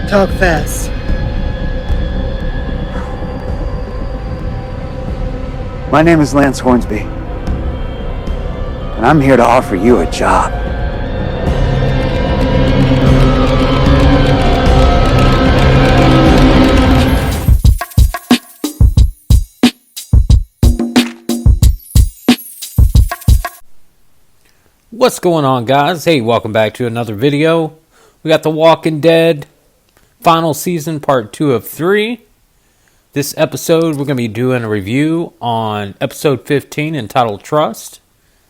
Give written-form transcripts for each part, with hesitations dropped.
Talk fast. My name is Lance Hornsby, and I'm here to offer you a job. What's going on, guys? Hey, welcome back to another video. We got The Walking Dead final season part 2 of 3. This episode we're going to be doing a review on episode 15 entitled Trust.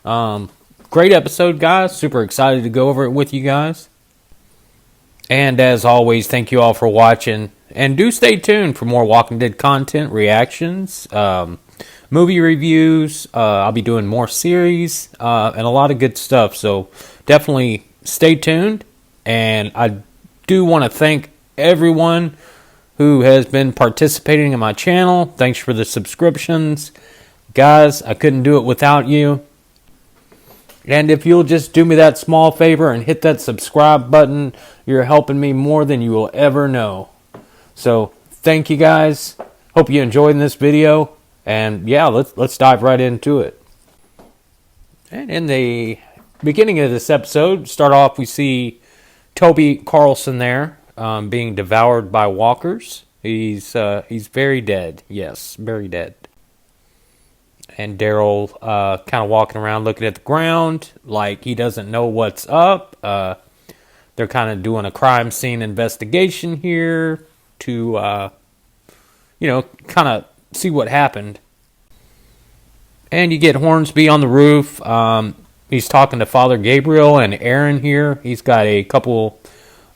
Great episode, guys. Super excited to go over it with you guys. And as always, thank you all for watching. And do stay tuned for more Walking Dead content, reactions, movie reviews. I'll be doing more series and a lot of good stuff. So definitely stay tuned. And I do want to thank everyone who has been participating in my channel. Thanks for the subscriptions. Guys, I couldn't do it without you. And if you'll just do me that small favor and hit that subscribe button, you're helping me more than you will ever know. So thank you, guys. Hope you enjoyed this video. And yeah, let's dive right into it. And in the beginning of this episode, start off, we see Toby Carlson there being devoured by walkers. He's very dead. Yes, very dead. And Daryl kind of walking around looking at the ground like he doesn't know what's up. They're kind of doing a crime scene investigation here to, kind of see what happened. And you get Hornsby on the roof. He's talking to Father Gabriel and Aaron here. He's got a couple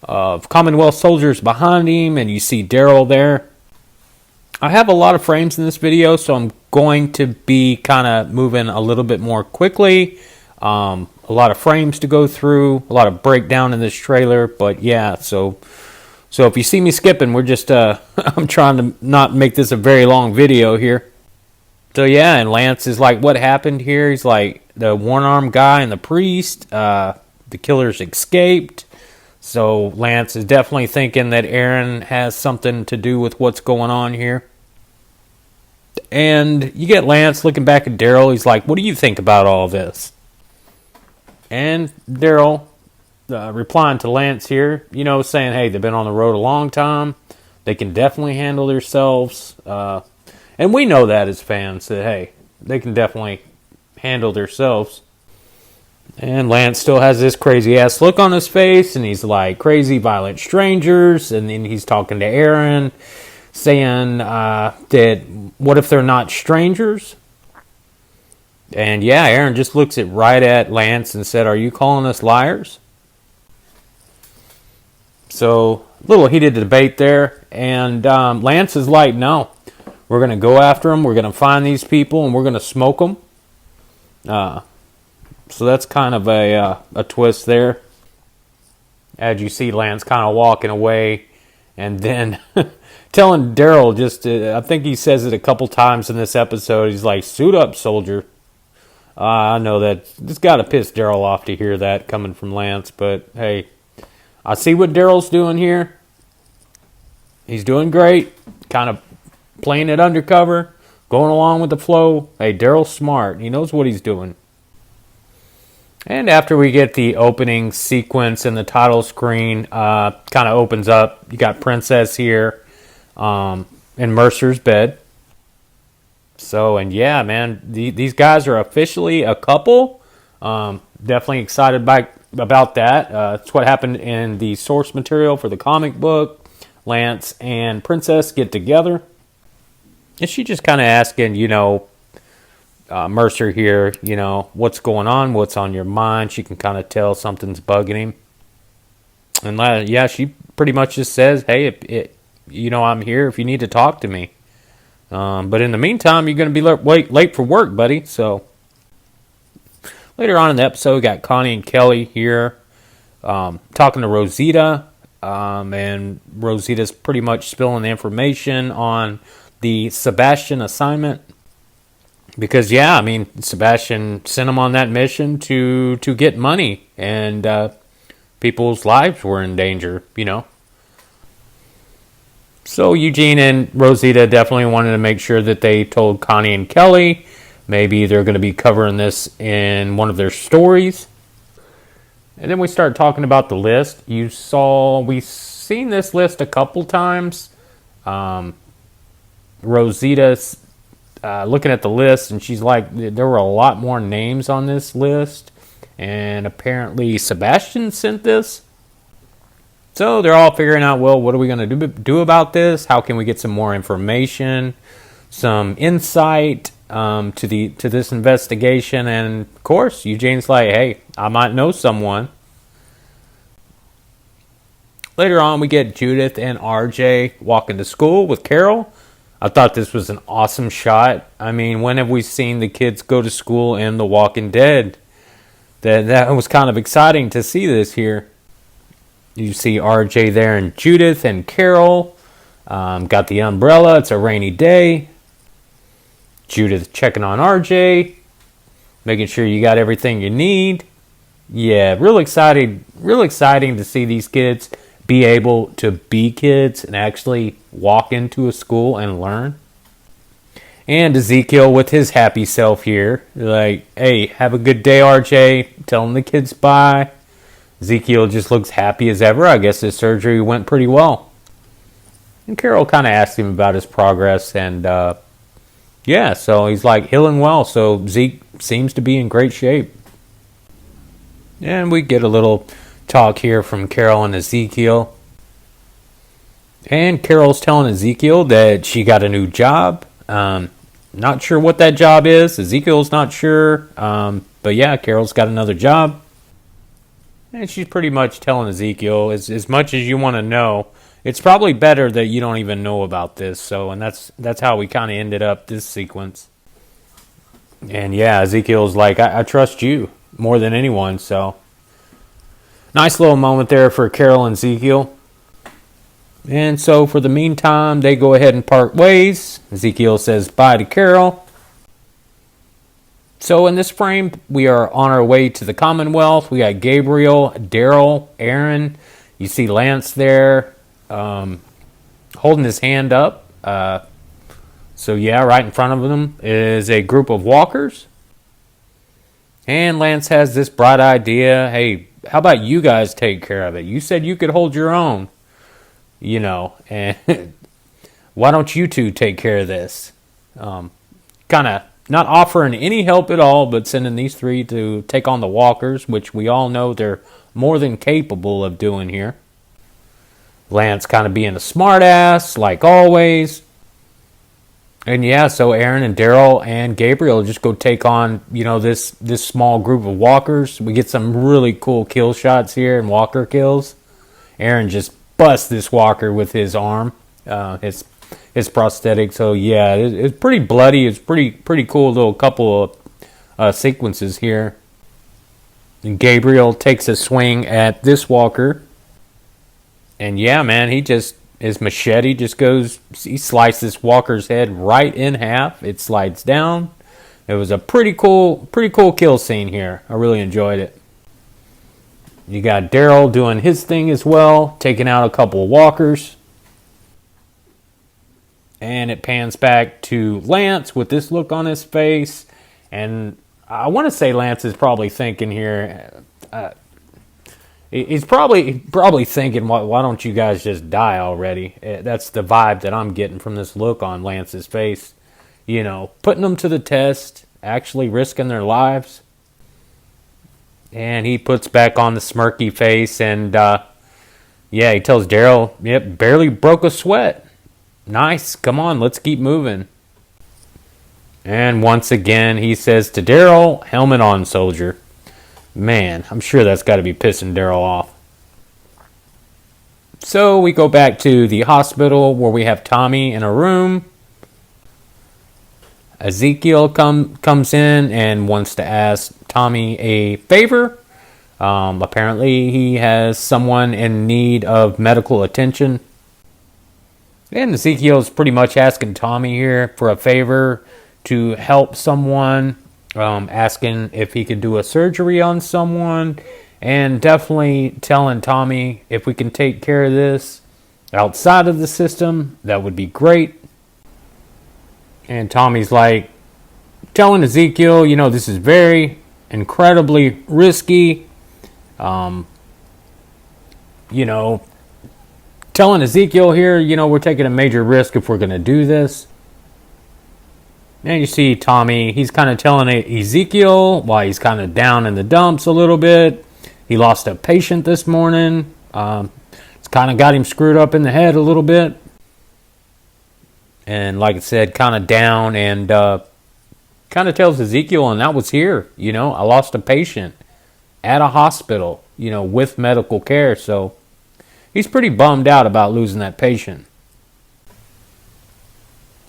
of Commonwealth soldiers behind him, and you see Daryl there. I have a lot of frames in this video, so I'm going to be kind of moving a little bit more quickly. A lot of frames to go through, a lot of breakdown in this trailer, but yeah, so if you see me skipping, we're just, I'm trying to not make this a very long video here. So yeah, and Lance is like, what happened here? He's like, the one-armed guy and the priest, the killers escaped. So Lance is definitely thinking that Aaron has something to do with what's going on here. And you get Lance looking back at Daryl. He's like, what do you think about all this? And Daryl replying to Lance here, saying, hey, they've been on the road a long time. They can definitely handle themselves. And we know that as fans, that, hey, they can definitely handle themselves. And Lance still has this crazy-ass look on his face, and he's like, crazy, violent strangers. And then he's talking to Aaron, saying that, what if they're not strangers? And yeah, Aaron just looks right at Lance and said, are you calling us liars? So, a little heated debate there. And Lance is like, no. We're going to go after them. We're going to find these people, and we're going to smoke them. So that's kind of a twist there. As you see Lance kind of walking away, and then telling Daryl I think he says it a couple times in this episode. He's like, suit up, soldier. I know that it's got to piss Daryl off to hear that coming from Lance, but hey, I see what Daryl's doing here. He's doing great. Kind of playing it undercover, going along with the flow. Hey, Daryl's smart. He knows what he's doing. And after we get the opening sequence in the title screen, kind of opens up. You got Princess here in Mercer's bed. So, and yeah, man, these guys are officially a couple. Definitely excited about that. It's what happened in the source material for the comic book. Lance and Princess get together. And she just kind of asking, Mercer here, what's going on, what's on your mind. She can kind of tell something's bugging him. And yeah, she pretty much just says, hey, I'm here if you need to talk to me. But in the meantime, you're going to be late for work, buddy. So later on in the episode, we got Connie and Kelly here talking to Rosita. And Rosita's pretty much spilling the information on the Sebastian assignment. Because, yeah, I mean, Sebastian sent him on that mission to get money, and people's lives were in danger, So Eugene and Rosita definitely wanted to make sure that they told Connie and Kelly. Maybe they're going to be covering this in one of their stories. And then we start talking about the list. We've seen this list a couple times. Rosita's looking at the list, and she's like, there were a lot more names on this list. And apparently Sebastian sent this. So they're all figuring out, well, what are we going to do about this? How can we get some more information, some insight to this investigation? And of course, Eugene's like, hey, I might know someone. Later on, we get Judith and RJ walking to school with Carol. I thought this was an awesome shot. I mean, when have we seen the kids go to school in The Walking Dead? That was kind of exciting to see this here. You see RJ there and Judith and Carol. Got the umbrella. It's a rainy day. Judith checking on RJ. Making sure you got everything you need. Yeah, real exciting to see these kids be able to be kids and actually walk into a school and learn. And Ezekiel with his happy self here. Like, hey, have a good day, RJ. Telling the kids bye. Ezekiel just looks happy as ever. I guess his surgery went pretty well. And Carol kind of asked him about his progress. And, so he's like healing well. So Zeke seems to be in great shape. And we get a little talk here from Carol and Ezekiel. And Carol's telling Ezekiel that she got a new job. Not sure what that job is. Ezekiel's not sure. But yeah, Carol's got another job. And she's pretty much telling Ezekiel, as much as you want to know, it's probably better that you don't even know about this. So, and that's how we kind of ended up this sequence. And yeah, Ezekiel's like, I trust you more than anyone. So, nice little moment there for Carol and Ezekiel. And so, for the meantime, they go ahead and part ways. Ezekiel says bye to Carol. So in this frame, we are on our way to the Commonwealth. We got Gabriel, Daryl, Aaron. You see Lance there holding his hand up. So yeah, right in front of them is a group of walkers. And Lance has this bright idea. Hey, how about you guys take care of it? You said you could hold your own, and why don't you two take care of this? Kind of not offering any help at all, but sending these three to take on the walkers, which we all know they're more than capable of doing here. Lance kind of being a smartass, like always. And yeah, so Aaron and Daryl and Gabriel just go take on, this small group of walkers. We get some really cool kill shots here and walker kills. Aaron just busts this walker with his arm, his prosthetic. So yeah, it's pretty bloody. It's pretty cool little couple of sequences here. And Gabriel takes a swing at this walker. And yeah, man, his machete just goes, he slices this walker's head right in half. It slides down. It was a pretty cool kill scene here. I really enjoyed it. You got Daryl doing his thing as well, taking out a couple of walkers. And it pans back to Lance with this look on his face. And I want to say Lance is probably thinking here, he's probably thinking, why don't you guys just die already? That's the vibe that I'm getting from this look on Lance's face. Putting them to the test, actually risking their lives. And he puts back on the smirky face and, he tells Daryl, yep, barely broke a sweat. Nice, come on, let's keep moving. And once again, he says to Daryl, helmet on, soldier. Man, I'm sure that's got to be pissing Daryl off. So we go back to the hospital where we have Tommy in a room. Ezekiel comes in and wants to ask Tommy a favor. Apparently he has someone in need of medical attention. And Ezekiel's pretty much asking Tommy here for a favor to help someone, asking if he could do a surgery on someone, and definitely telling Tommy if we can take care of this, outside of the system, that would be great. And Tommy's like telling Ezekiel, this is very incredibly risky. Telling Ezekiel here, we're taking a major risk if we're going to do this. And you see Tommy, he's kind of telling Ezekiel why he's kind of down in the dumps a little bit. He lost a patient this morning. It's kind of got him screwed up in the head a little bit. And like I said, kind of down, and kind of tells Ezekiel, and that was here. I lost a patient at a hospital, with medical care. So he's pretty bummed out about losing that patient.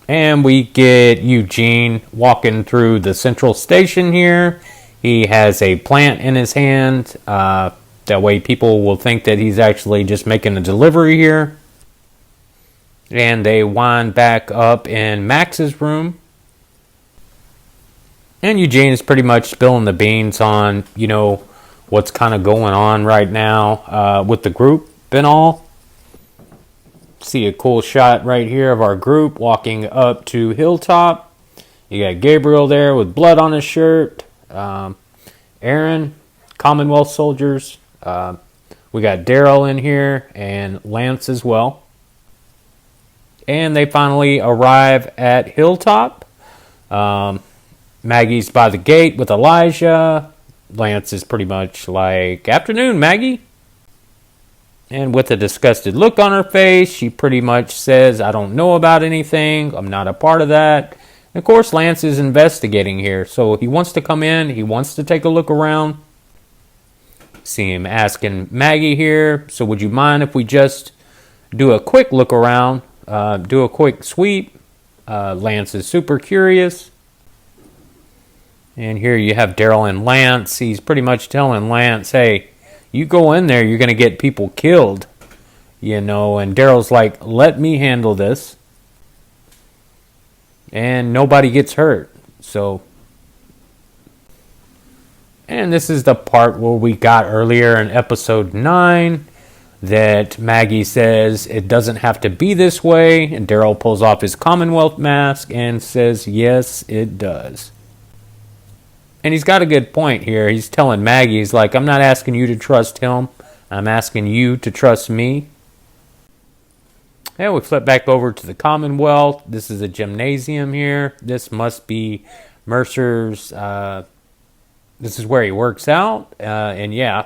And we get Eugene walking through the central station here. He has a plant in his hand. That way people will think that he's actually just making a delivery here. And they wind back up in Max's room. And Eugene is pretty much spilling the beans on, what's kind of going on right now with the group and all. See a cool shot right here of our group walking up to Hilltop. You got Gabriel there with blood on his shirt. Aaron, Commonwealth soldiers. We got Daryl in here and Lance as well. And they finally arrive at Hilltop. Maggie's by the gate with Elijah. Lance is pretty much like, "Afternoon, Maggie." And with a disgusted look on her face, she pretty much says, "I don't know about anything. I'm not a part of that." And of course, Lance is investigating here. So he wants to come in. He wants to take a look around. See him asking Maggie here, "So would you mind if we just do a quick look around? Do a quick sweep?" Lance is super curious. And here you have Daryl and Lance. He's pretty much telling Lance, "Hey, you go in there, you're going to get people killed." And Daryl's like, "Let me handle this." And nobody gets hurt. And this is the part where we got earlier in episode 9 that Maggie says it doesn't have to be this way. And Daryl pulls off his Commonwealth mask and says, "Yes, it does." And he's got a good point here. He's telling Maggie, he's like, "I'm not asking you to trust him. I'm asking you to trust me." And we flip back over to the Commonwealth. This is a gymnasium here. This must be Mercer's. This is where he works out. And yeah,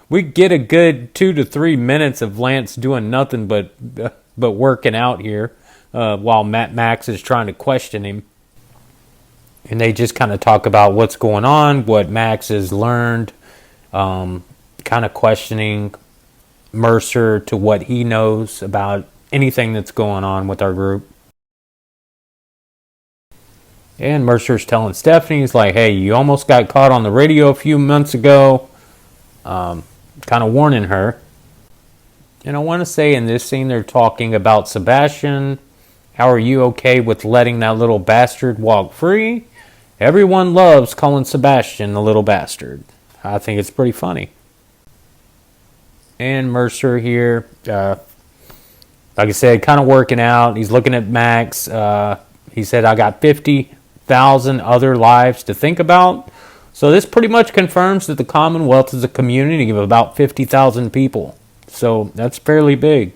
we get a good 2 to 3 minutes of Lance doing nothing but working out here while Max is trying to question him. And they just kind of talk about what's going on, what Max has learned, kind of questioning Mercer to what he knows about anything that's going on with our group. And Mercer's telling Stephanie, he's like, "Hey, you almost got caught on the radio a few months ago." Kind of warning her. And I want to say in this scene they're talking about Sebastian. "How are you okay with letting that little bastard walk free? Everyone loves calling Sebastian the little bastard." I think it's pretty funny. And Mercer here, like I said, kind of working out. He's looking at Max. He said, "I got 50,000 other lives to think about." So this pretty much confirms that the Commonwealth is a community of about 50,000 people. So that's fairly big.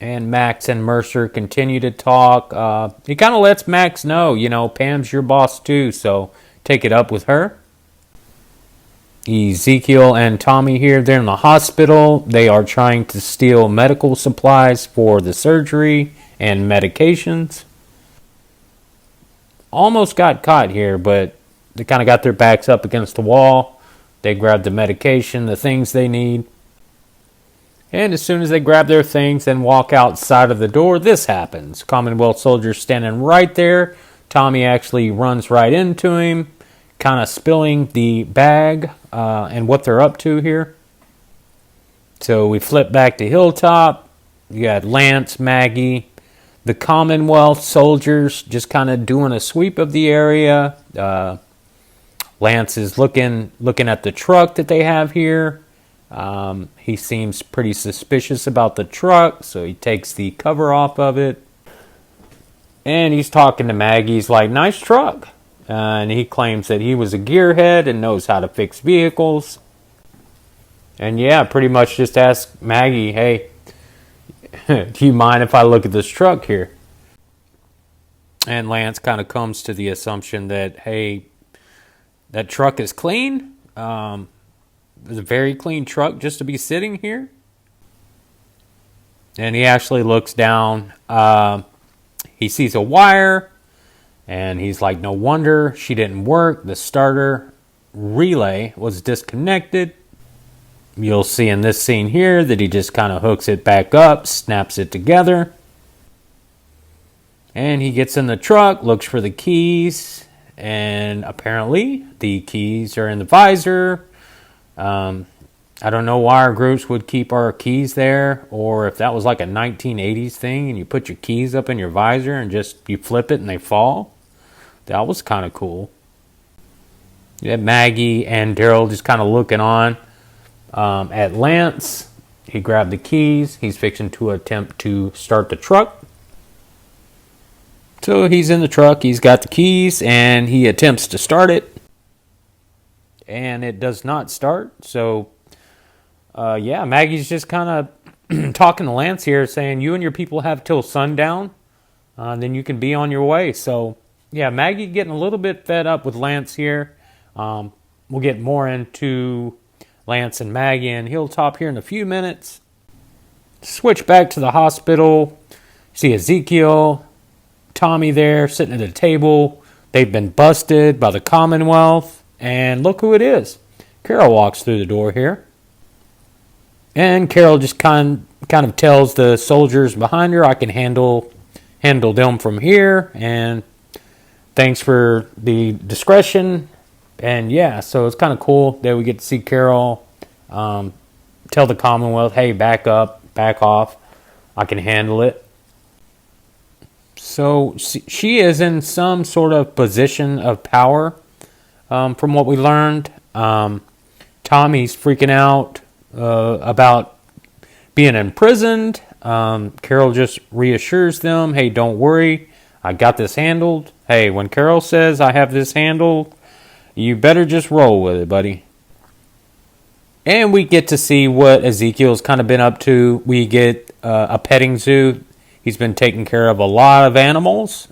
And Max and Mercer continue to talk. He kind of lets Max know, Pam's your boss too, so take it up with her. Ezekiel and Tommy here, they're in the hospital. They are trying to steal medical supplies for the surgery and medications. Almost got caught here, but they kind of got their backs up against the wall. They grab the medication, the things they need. And as soon as they grab their things and walk outside of the door, this happens. Commonwealth soldiers standing right there. Tommy actually runs right into him, kind of spilling the bag and what they're up to here. So we flip back to Hilltop. You got Lance, Maggie, the Commonwealth soldiers just kind of doing a sweep of the area. Lance is looking at the truck that they have here. He seems pretty suspicious about the truck, so he takes the cover off of it. And he's talking to Maggie. He's like, nice truck. And he claims that he was a gearhead and knows how to fix vehicles. And yeah, pretty much just ask Maggie, hey, do you mind if I look at this truck here? And Lance kind of comes to the assumption that, hey, that truck is clean. It's a very clean truck just to be sitting here. And he actually looks down. He sees a wire. And he's like, no wonder she didn't work. The starter relay was disconnected. You'll see in this scene here that he just kind of hooks it back up, snaps it together. And he gets in the truck, looks for the keys, and apparently the keys are in the visor. I don't know why our groups would keep our keys there, or if that was like a 1980s thing and you put your keys up in your visor and just you flip it and they fall. That was kind of cool. You had Maggie and Daryl just kind of looking on at Lance. He grabbed the keys. He's fixing to attempt to start the truck. So he's in the truck. He's got the keys and he attempts to start it. And it does not start. So, yeah, Maggie's just kind of talking to Lance here, saying, you and your people have till sundown. Then you can be on your way. So, yeah, Maggie getting a little bit fed up with Lance here. We'll get more into Lance and Maggie and Hilltop here in a few minutes. Switch back to the hospital. See Ezekiel, Tommy there sitting at the table. They've been busted by the Commonwealth. And look who it is. Carol walks through the door here. And Carol just kind of tells the soldiers behind her, I can handle them from here. And thanks for the discretion. And yeah, so it's kind of cool that we get to see Carol tell the Commonwealth, hey, back up, back off. I can handle it. So she is in some sort of position of power from what we learned. Tommy's freaking out about being imprisoned. Carol just reassures them, hey, don't worry. I got this handled. Hey, when Carol says I have this handled, you better just roll with it, buddy. And we get to see what Ezekiel's kind of been up to. We get a petting zoo. He's been taking care of a lot of animals.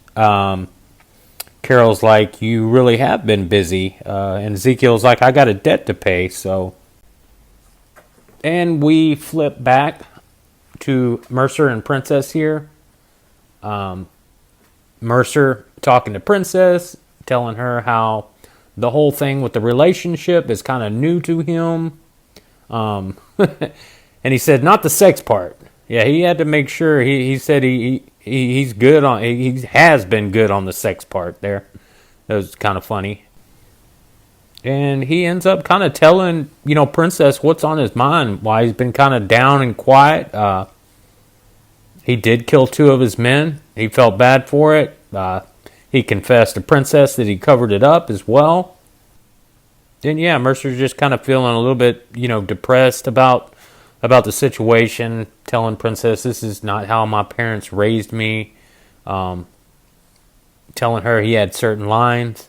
Carol's like, you really have been busy. And Ezekiel's like, I got a debt to pay. So, and we flip back to Mercer and Princess here. Mercer talking to Princess, telling her how the whole thing with the relationship is kind of new to him. And he said, not the sex part. Yeah, he had to make sure. He said he's good on. He has been good on the sex part there. That was kind of funny. And he ends up kind of telling, Princess what's on his mind. Why he's been kind of down and quiet. He did kill 2 of his men. He felt bad for it. He confessed to Princess that he covered it up as well. Then yeah, Mercer's just kind of feeling a little bit, depressed about the situation, telling Princess this is not how my parents raised me, telling her he had certain lines.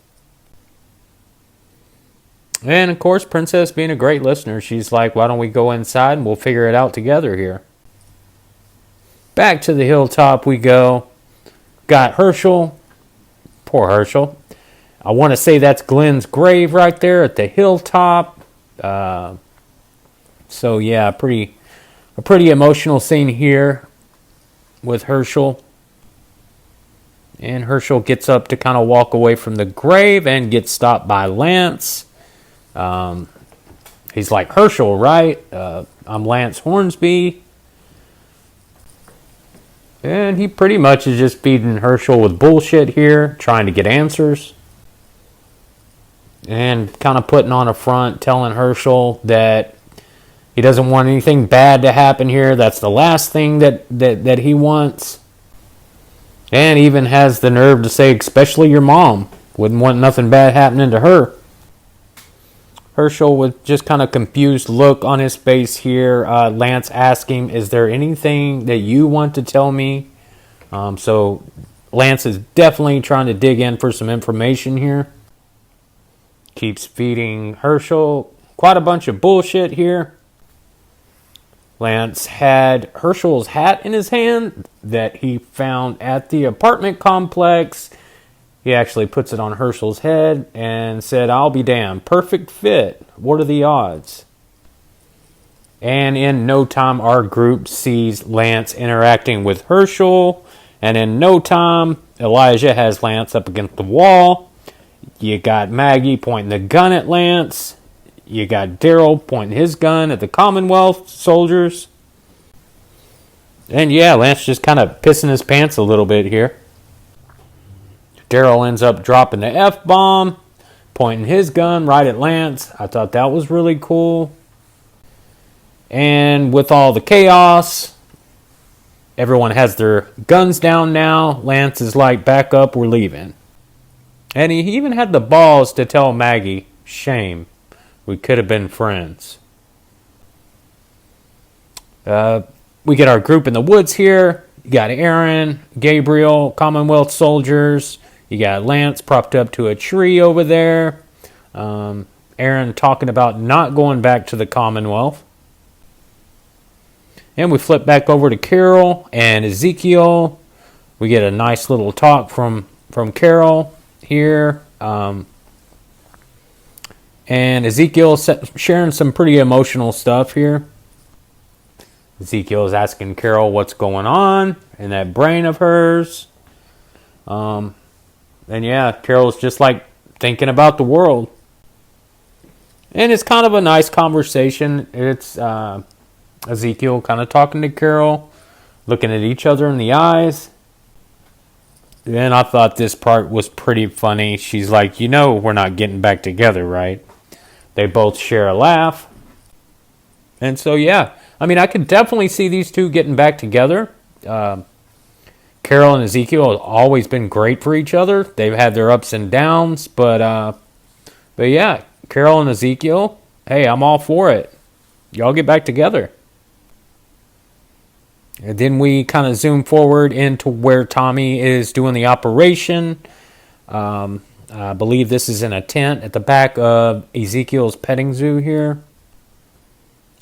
And of course, Princess being a great listener, she's like, why don't we go inside and we'll figure it out together here. Back to the hilltop we go. Got Herschel. Poor Herschel. I want to say that's Glenn's grave right there at the hilltop. So yeah, a pretty emotional scene here with Herschel. And Herschel gets up to kind of walk away from the grave and gets stopped by Lance. He's like, Herschel, right? I'm Lance Hornsby. And he pretty much is just feeding Herschel with bullshit here, trying to get answers. And kind of putting on a front, telling Herschel that he doesn't want anything bad to happen here. That's the last thing that he wants. And even has the nerve to say, especially your mom. Wouldn't want nothing bad happening to her. Herschel with just kind of confused look on his face here. Lance asking, is there anything that you want to tell me? So Lance is definitely trying to dig in for some information here. Keeps feeding Herschel quite a bunch of bullshit here. Lance had Herschel's hat in his hand that he found at the apartment complex. He actually puts it on Herschel's head and said, I'll be damned. Perfect fit. What are the odds? And in no time, our group sees Lance interacting with Herschel. And in no time, Elijah has Lance up against the wall. You got Maggie pointing the gun at Lance. You got Daryl pointing his gun at the Commonwealth soldiers. And yeah, Lance just kind of pissing his pants a little bit here. Daryl ends up dropping the F-bomb, pointing his gun right at Lance. I thought that was really cool. And with all the chaos, everyone has their guns down now. Lance is like, back up, we're leaving. And he even had the balls to tell Maggie, shame, we could have been friends. We get our group in the woods here. You got Aaron, Gabriel, Commonwealth soldiers. You got Lance propped up to a tree over there. Aaron talking about not going back to the Commonwealth. And we flip back over to Carol and Ezekiel. We get a nice little talk from Carol here. And Ezekiel sharing some pretty emotional stuff here. Ezekiel is asking Carol what's going on in that brain of hers. And yeah, Carol's just like thinking about the world. And it's kind of a nice conversation. It's Ezekiel kind of talking to Carol, looking at each other in the eyes. And I thought this part was pretty funny. She's like, you know we're not getting back together, right? They both share a laugh. And so yeah, I mean, I could definitely see these two getting back together. Carol and Ezekiel have always been great for each other. They've had their ups and downs, but yeah, Carol and Ezekiel, hey, I'm all for it. Y'all get back together. And then we kind of zoom forward into where Tommy is doing the operation. I believe this is in a tent at the back of Ezekiel's petting zoo here.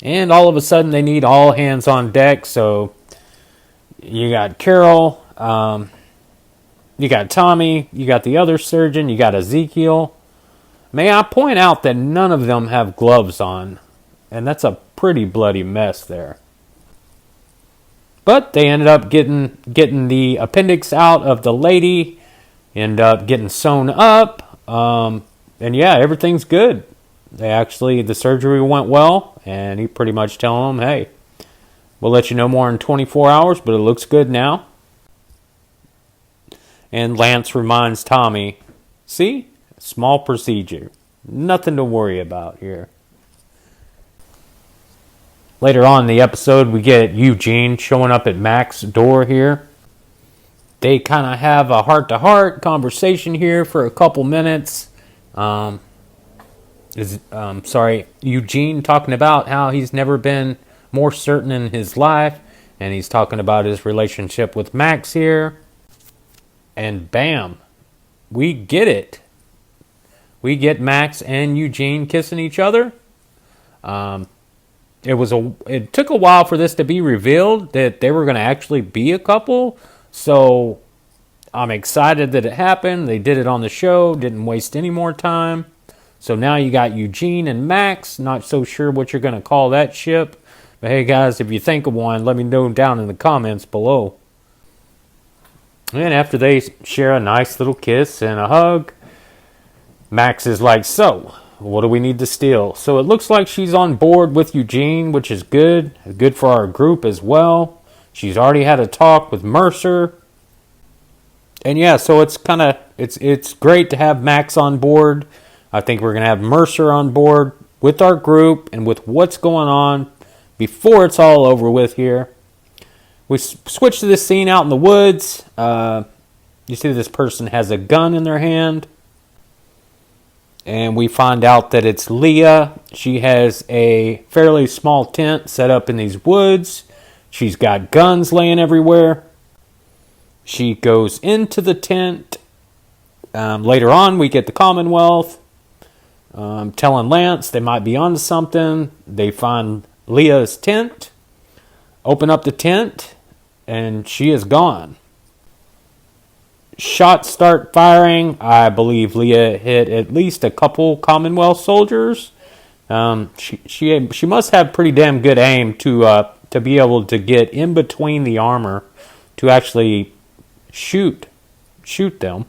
And all of a sudden they need all hands on deck. So you got Carol, you got Tommy, you got the other surgeon, you got Ezekiel. May I point out that none of them have gloves on. And that's a pretty bloody mess there. But they ended up getting the appendix out of the lady. End up getting sewn up. And yeah, everything's good. The surgery went well. And he pretty much telling them, hey, we'll let you know more in 24 hours, but it looks good now. And Lance reminds Tommy, see, small procedure. Nothing to worry about here. Later on in the episode, we get Eugene showing up at Mac's door here. They kind of have a heart-to-heart conversation here for a couple minutes. Eugene talking about how he's never been more certain in his life. And he's talking about his relationship with Max here. And bam, we get it. We get Max and Eugene kissing each other. It took a while for this to be revealed that they were going to actually be a couple. So I'm excited that it happened. They did it on the show. Didn't waste any more time. So now you got Eugene and Max. Not so sure what you're going to call that ship. But hey guys, if you think of one, let me know down in the comments below. And after they share a nice little kiss and a hug, Max is like, so, what do we need to steal? So it looks like she's on board with Eugene, which is good. Good for our group as well. She's already had a talk with Mercer. And yeah, so it's great to have Max on board. I think we're going to have Mercer on board with our group and with what's going on before it's all over with here. We switch to this scene out in the woods. You see this person has a gun in their hand. And we find out that it's Leah. She has a fairly small tent set up in these woods. She's got guns laying everywhere. She goes into the tent. Later on, we get the Commonwealth telling Lance they might be onto something. They find Leah's tent, open up the tent, and she is gone. Shots start firing. I believe Leah hit at least a couple Commonwealth soldiers. She must have pretty damn good aim to be able to get in between the armor to actually shoot them.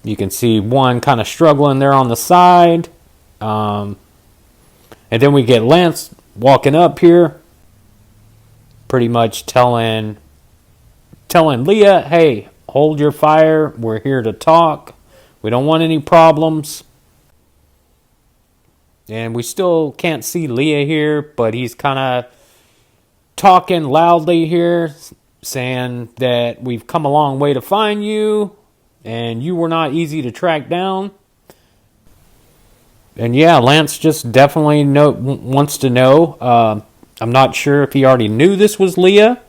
You can see one kind of struggling there on the side. And then we get Lance walking up here, pretty much telling Leah, hey, hold your fire. We're here to talk. We don't want any problems. And we still can't see Leah here, but he's kind of talking loudly here, saying that we've come a long way to find you, and you were not easy to track down. And yeah, Lance just definitely wants to know. I'm not sure if he already knew this was Leah.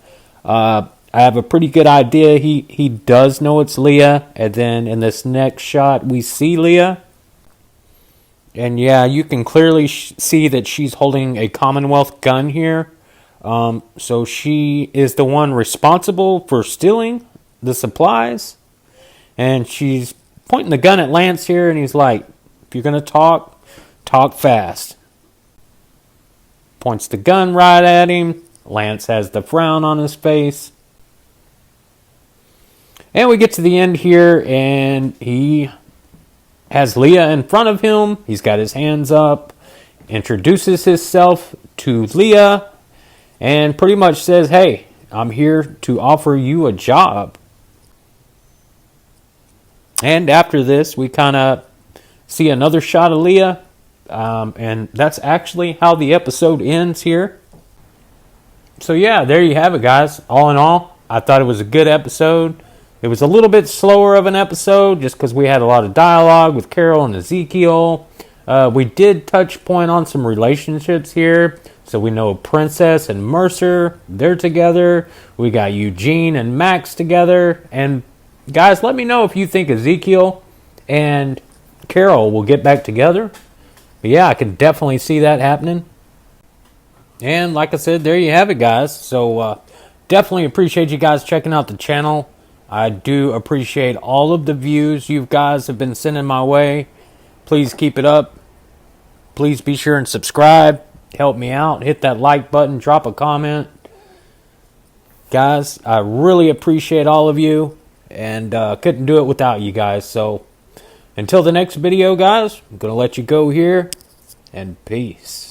I have a pretty good idea he does know it's Leah. And then in this next shot, we see Leah. And yeah, you can clearly see that she's holding a Commonwealth gun here. So she is the one responsible for stealing the supplies. And she's pointing the gun at Lance here, and he's like, if you're going to talk fast. Points the gun right at him. Lance has the frown on his face. And we get to the end here, and he has Leah in front of him. He's got his hands up, introduces himself to Leah, and pretty much says, hey, I'm here to offer you a job. And after this, we kind of see another shot of Leah, and that's actually how the episode ends here. So yeah, there you have it, guys. All in all, I thought it was a good episode. It was a little bit slower of an episode just because we had a lot of dialogue with Carol and Ezekiel. We did touch point on some relationships here. So we know Princess and Mercer, they're together. We got Eugene and Max together. And guys, let me know if you think Ezekiel and Carol will get back together. But yeah, I can definitely see that happening. And like I said, there you have it, guys. So definitely appreciate you guys checking out the channel. I do appreciate all of the views you guys have been sending my way. Please keep it up. Please be sure and subscribe. Help me out. Hit that like button. Drop a comment. Guys, I really appreciate all of you. And couldn't do it without you guys. So until the next video, guys, I'm going to let you go here. And peace.